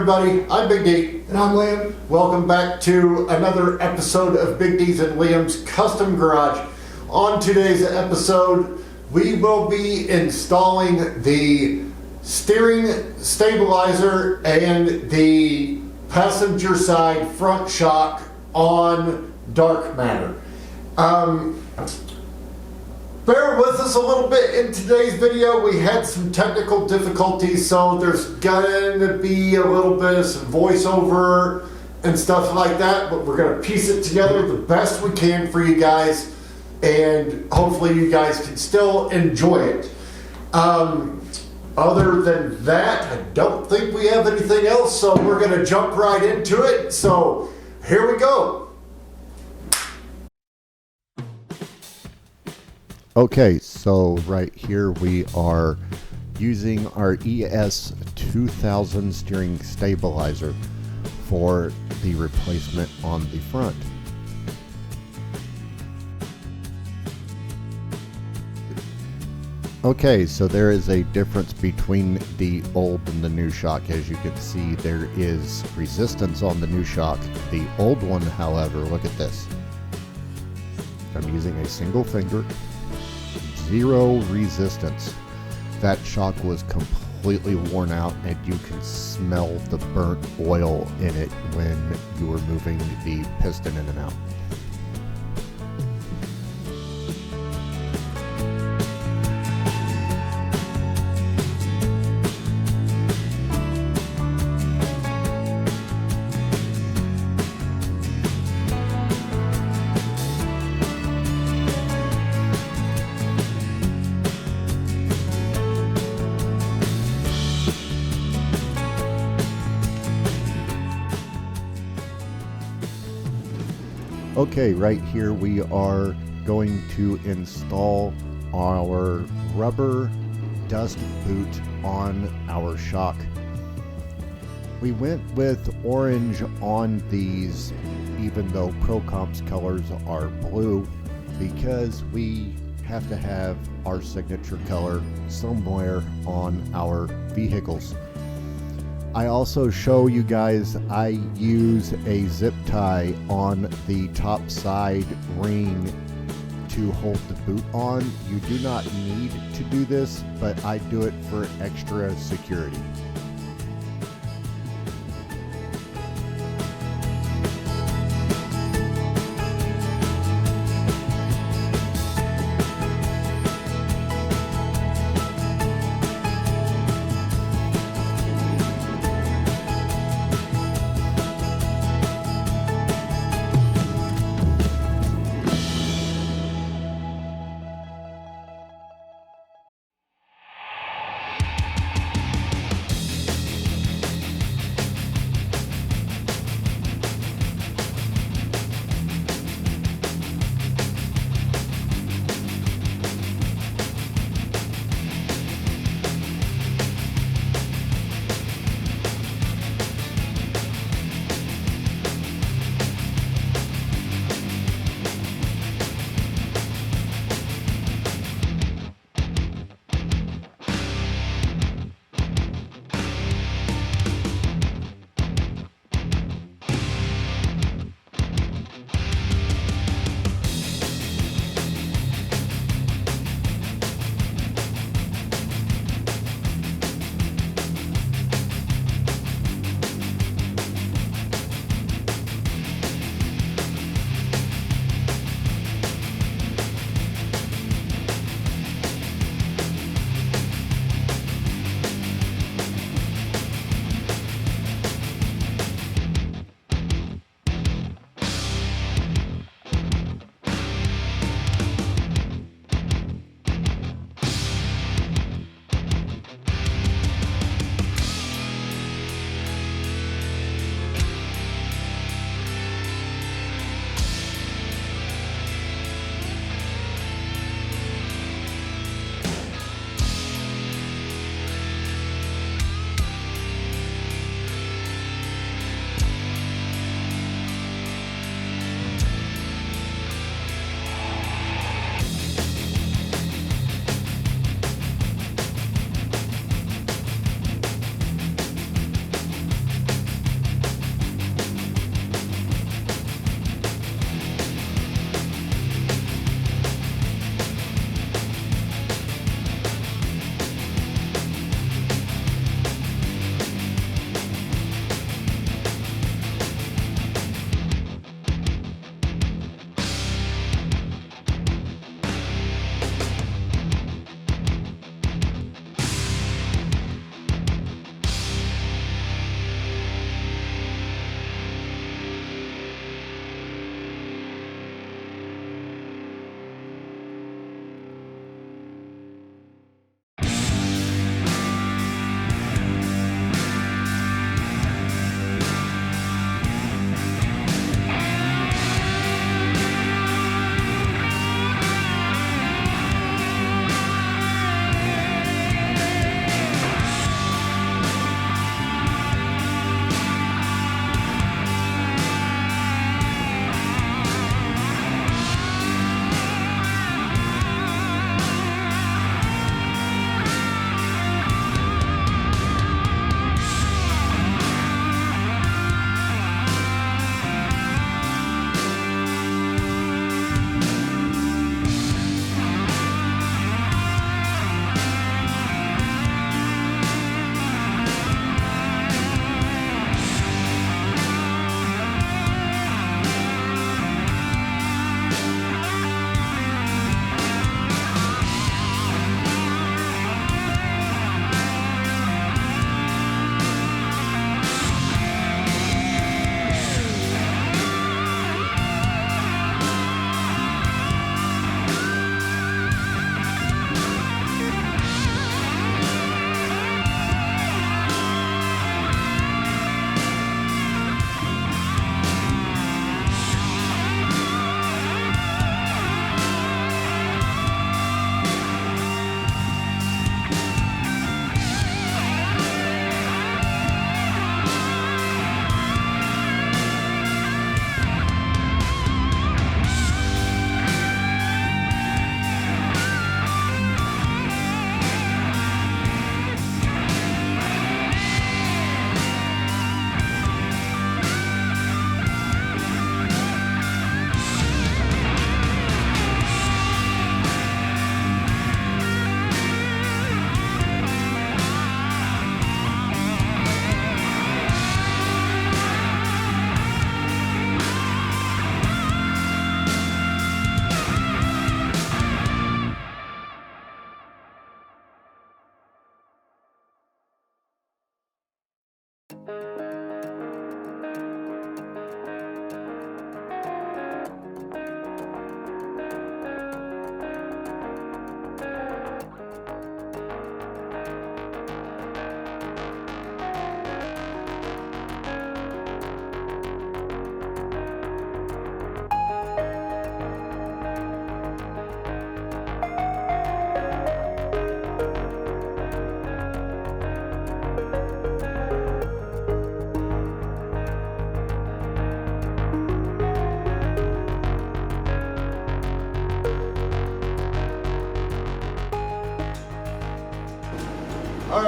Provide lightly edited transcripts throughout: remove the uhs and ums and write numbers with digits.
everybody, I'm Big D. And I'm Liam. Welcome back to another episode of Big D's and Liam's Custom Garage. On today's episode, we will be installing the steering stabilizer and the passenger side front shock on Dark Matter. Bear with us a little bit in today's video. We had some technical difficulties, so there's going to be a little bit of some voiceover and stuff like that, but we're going to piece it together the best we can for you guys, and hopefully you guys can still enjoy it. Other than that, I don't think we have anything else, so we're going to jump right into it. So here we go. Okay, so right here we are using our ES 2000 steering stabilizer for the replacement on the front. Okay, so there is a difference between the old and the new shock. As you can see, there is resistance on the new shock. The old one, however, look at this. I'm using a single finger. Zero resistance. That shock was completely worn out, and you can smell the burnt oil in it when you were moving the piston in and out. Okay, right here we are going to install our rubber dust boot on our shock. We went with orange on these, even though ProComp's colors are blue, because we have to have our signature color somewhere on our vehicles. I also show you guys I use a zip tie on the top side ring to hold the boot on. You do not need to do this, but I do it for extra security.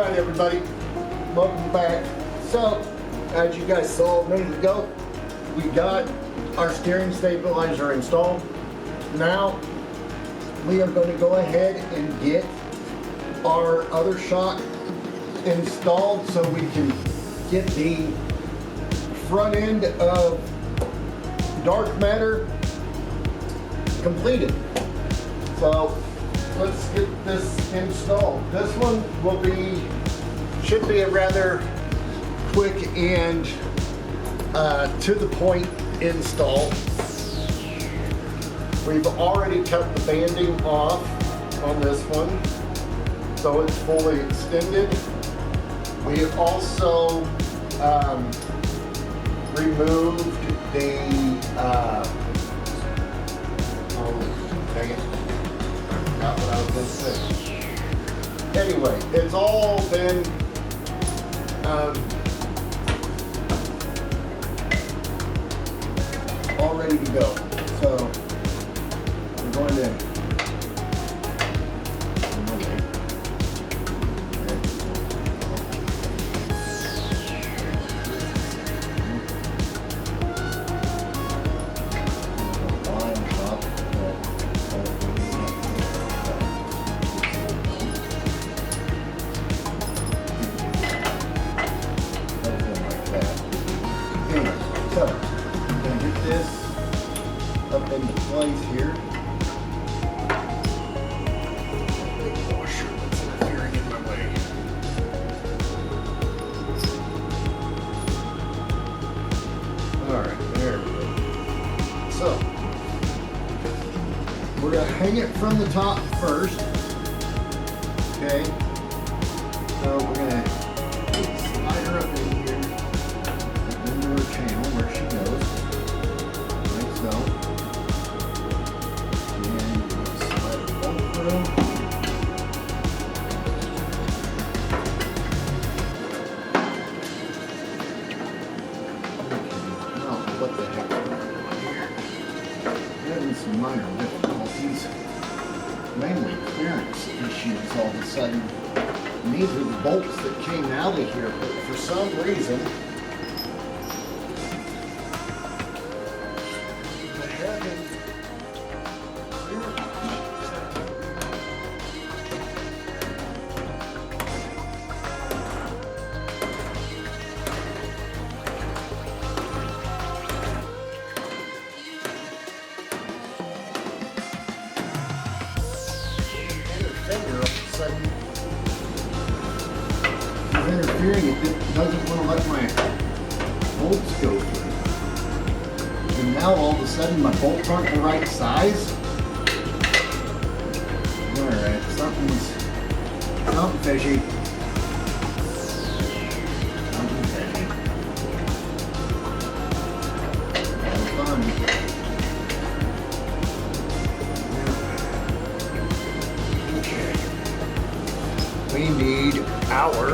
Alright everybody, welcome back. So, as you guys saw a minute ago, we got our steering stabilizer installed. Now, we are going to go ahead and get our other shock installed so we can get the front end of dark matter completed. So let's get this installed. This one should be a rather quick and to the point install. We've already cut the banding off on this one, so it's fully extended. We also removed the dang it, not what I was going to say. Anyway, it's all been all ready to go. So I'm going to up into place here. Big washer that's interfering in my way. Alright, there we go. So, we're going to hang it from the top first. Okay. So we're going to slide her up in here into her channel where she goes. Like so. What the heck is going on here? Having some minor difficulties, mainly clearance issues all of a sudden. And these are the bolts that came out of here, but for some reason, they're having clearance. Interfering, it doesn't want to let my bolts go through. And now all of a sudden my bolts aren't the right size. Alright, something fishy. Something fishy. Have fun. Okay. We need our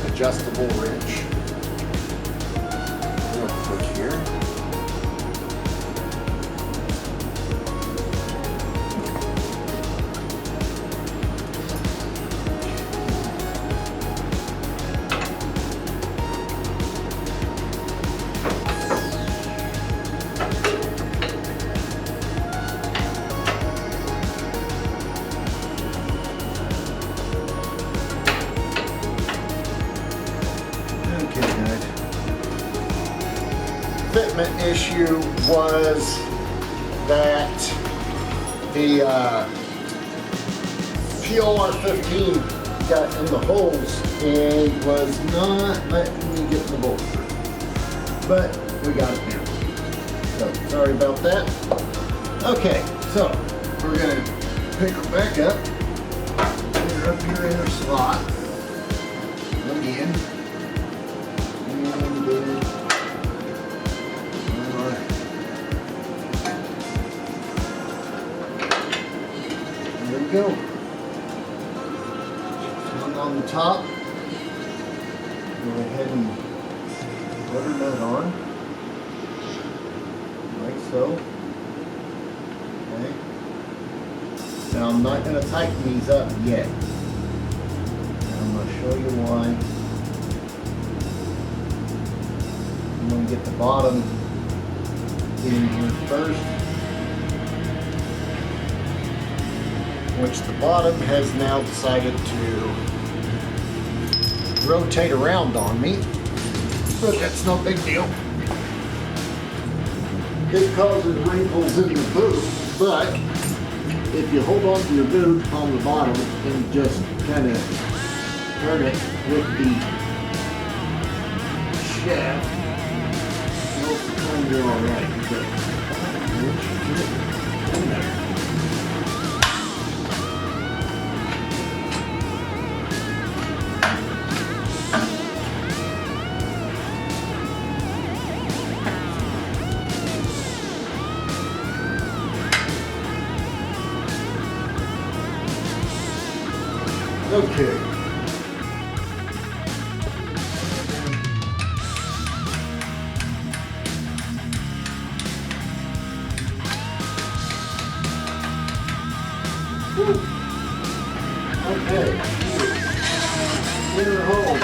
adjustable wrench real quick here. Fitment issue was that the POR15 got in the holes and was not letting me get the bolt through. But we got it now. So sorry about that. Okay, so we're gonna pick her back up. Put her up here in her slot again. And then there we go. Hung on the top. Go ahead and put her nut on. Like so. Okay. Now I'm not going to tighten these up yet. I'm going to show you why. I'm going to get the bottom in here first, which the bottom has now decided to rotate around on me, but that's no big deal. It causes wrinkles in the boot, but if you hold on to your boot on the bottom and just kind of turn it with the shaft, most of the time you're all right. But once you get it in there, okay. Woo. Okay. Inner hole.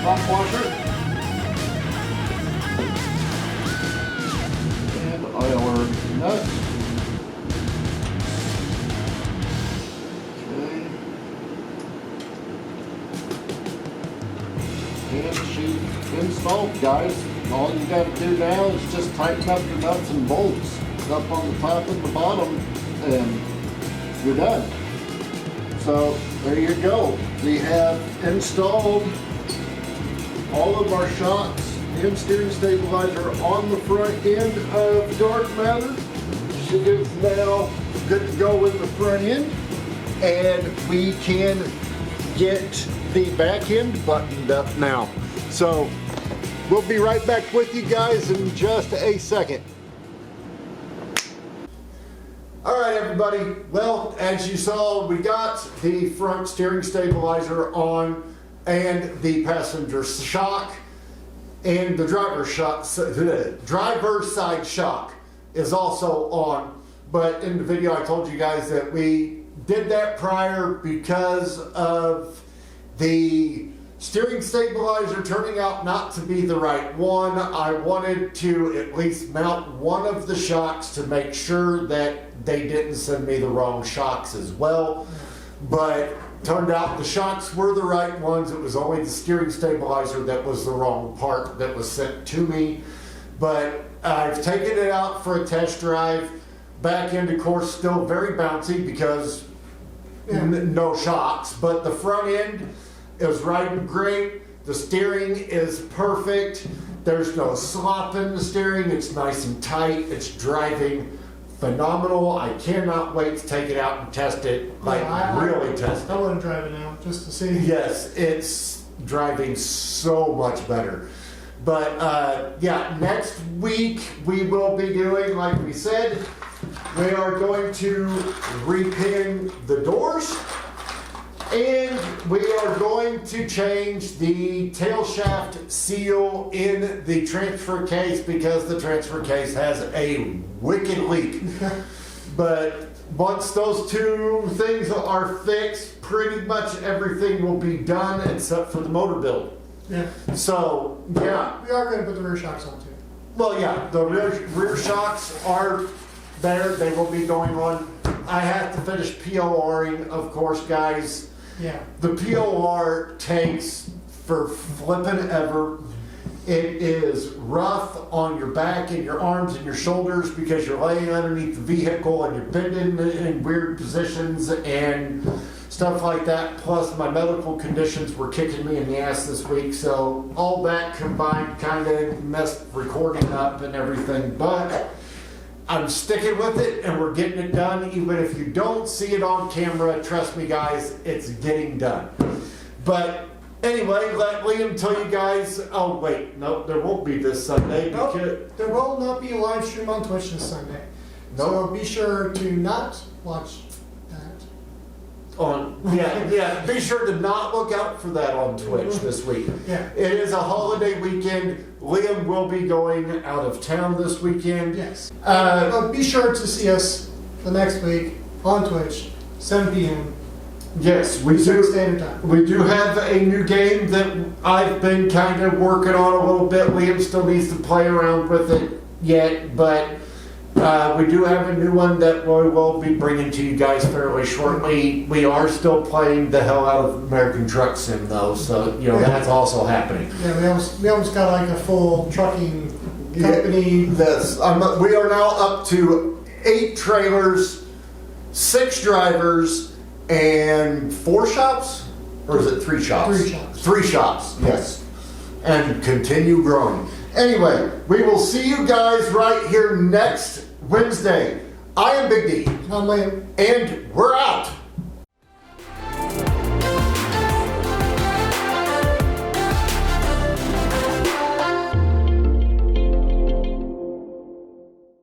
Top washer and oiler nut. Okay. And sheet installed, guys. All you got to do now is just tighten up your nuts and bolts up on the top and the bottom, and you're done. So there you go. We have installed all of our shocks and steering stabilizer on the front end of Dark Matter. She is now good to go in the front end, and we can get the back end buttoned up now. So we'll be right back with you guys in just a second. All right, everybody. Well, as you saw, we got the front steering stabilizer on and the passenger shock, and the driver's side shock is also on. But in the video, I told you guys that we did that prior because of the steering stabilizer turning out not to be the right one. I wanted to at least mount one of the shocks to make sure that they didn't send me the wrong shocks as well. But turned out the shocks were the right ones. It was only the steering stabilizer that was the wrong part that was sent to me. But I've taken it out for a test drive. Back end, of course, still very bouncy because no shocks. But the front end is riding great. The steering is perfect. There's no slop in the steering. It's nice and tight. It's driving phenomenal. I cannot wait to take it out and test it. Really test it. I want to drive it now just to see. Yes, it's driving so much better. But yeah, next week we will be doing, like we said, we are going to repin the doors, and we are going to change the tail shaft seal in the transfer case because the transfer case has a wicked leak. But once those two things are fixed, pretty much everything will be done except for the motor build. Yeah. So, yeah. We are going to put the rear shocks on too. Well, yeah, the rear shocks are there. They will be going on. I have to finish PORing, of course, guys. Yeah. The POR takes for flipping ever. It is rough on your back and your arms and your shoulders because you're laying underneath the vehicle and you're bending in weird positions and stuff like that. Plus, my medical conditions were kicking me in the ass this week, so all that combined kind of messed recording up and everything. But I'm sticking with it, and we're getting it done. Even if you don't see it on camera, trust me, guys, it's getting done. But anyway, let Liam tell you guys. Oh wait, no, there won't be this Sunday. Nope, Because, there will not be a live stream on Twitch this Sunday. So be sure to not watch that. yeah, be sure to not look out for that on Twitch this week. Yeah. It is a holiday weekend. Liam will be going out of town this weekend. Yes. Uh, But be sure to see us the next week on Twitch, 7 p.m. Yes, we Pacific do. Standard Time. We do have a new game that I've been kind of working on a little bit. Liam still needs to play around with it yet, but we do have a new one that we will be bringing to you guys fairly shortly. We are still playing the hell out of American Truck Sim though, so that's also happening. Yeah, we almost got like a full trucking company. We are now up to 8 trailers, 6 drivers, and 4 shops? Or is it 3 shops? 3 shops. 3 shops, yes. And continue growing. Anyway, we will see you guys right here next Wednesday. I am Big D. I'm Liam. And we're out.